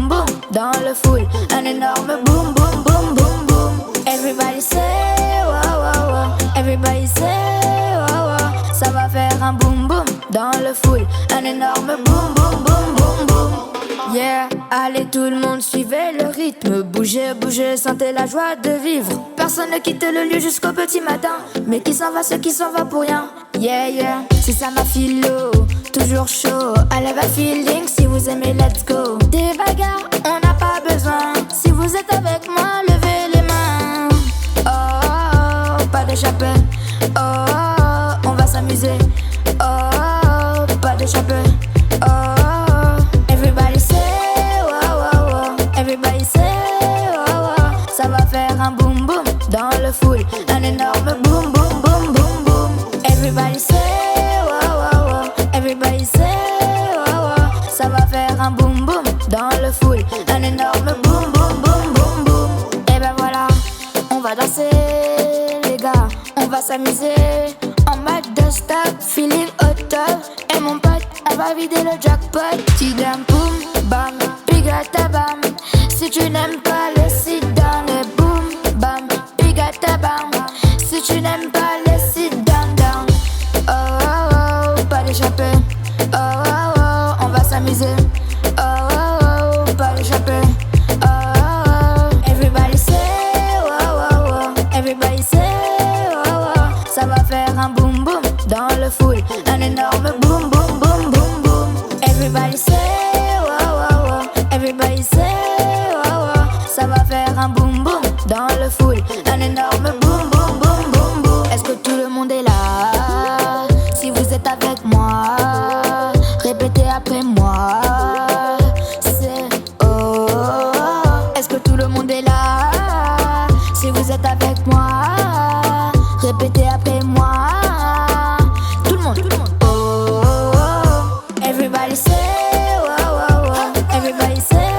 boom dans le full. Un énorme boom boom boom boom boom. Everybody say wow wow wow. Everybody say wow wow. Ça va faire un boom boom dans le full. Un énorme boom boom boom boom boom. Yeah, allez tout le monde suivez le rythme. Bougez, bougez, sentez la joie de vivre. Personne ne quitte le lieu jusqu'au petit matin. Mais qui s'en va, ceux qui s'en va pour rien. Yeah, yeah, c'est ça ma philo. Toujours chaud, I love a feeling. Si vous aimez, let's go. Des bagarres, on n'a pas besoin. Si vous êtes avec moi, levez les mains. Oh, oh, oh, pas d'échapper. Oh, oh, oh, on va s'amuser. Oh, oh, oh, pas d'échapper. Oh, oh, oh, everybody say wow, wow, wow. Everybody say wow, wow. Ça va faire un boom boom dans le full. Un énorme boom boom boom boom boom. Everybody say wow, wow, wow. Everybody say wow, wow. Ça va faire un boom boom dans le full. Un énorme boom boom boom boom boom. Et ben voilà, on va danser les gars. On va s'amuser en mode de stop, feeling au top. Et mon pote, elle va vider le jackpot. Tidam boum bam, pigata bam. Si tu n'aimes pas le sit down, et boum bam, pigata bam. Si tu n'aimes pas le sit down down. Oh oh oh, pas d'échapper. Oh oh oh, on va s'amuser. Oh oh oh, pas d'échapper. Oh oh oh, everybody say wow wow wow. Everybody say wow wow. Ça va faire un boom boom dans le full. Un énorme boom boom boom boom boom. Everybody say wow wow wow. Everybody say wow wow. Ça va faire un boom boom dans le full. Un énorme boom boom boom boom boom. Est-ce que tout le monde est là? Si vous êtes avec moi, répétez après moi. C'est oh, oh, oh. Est-ce que tout le monde est là? Si vous êtes avec moi, répétez après moi. Tout le monde, tout le monde. Oh, oh, oh. Everybody say wow wow wow. Everybody say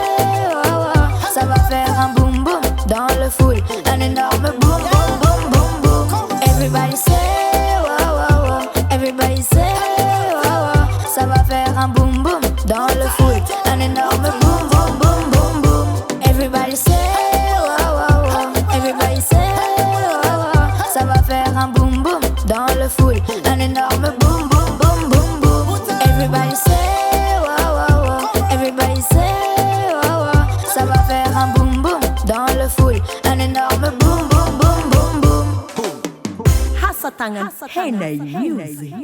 wow wow. Ça va faire un boom boom dans le full. Un énorme boom boom boom boom boom. Everybody say wow wow wow. Everybody say wow wow. Ça va faire un boom boom dans le full. Un énorme boom boom boom boom boom. Everybody say wow wow wow. Everybody say wow wow. Ça va faire un boom boom dans le full. Un énorme boom boom boom boom boom. Everybody say wow wow wow. Everybody say wow wow. Ça va faire un boom boom dans le full. Un énorme boom boom boom boom boom. Hasatangan Henay Music.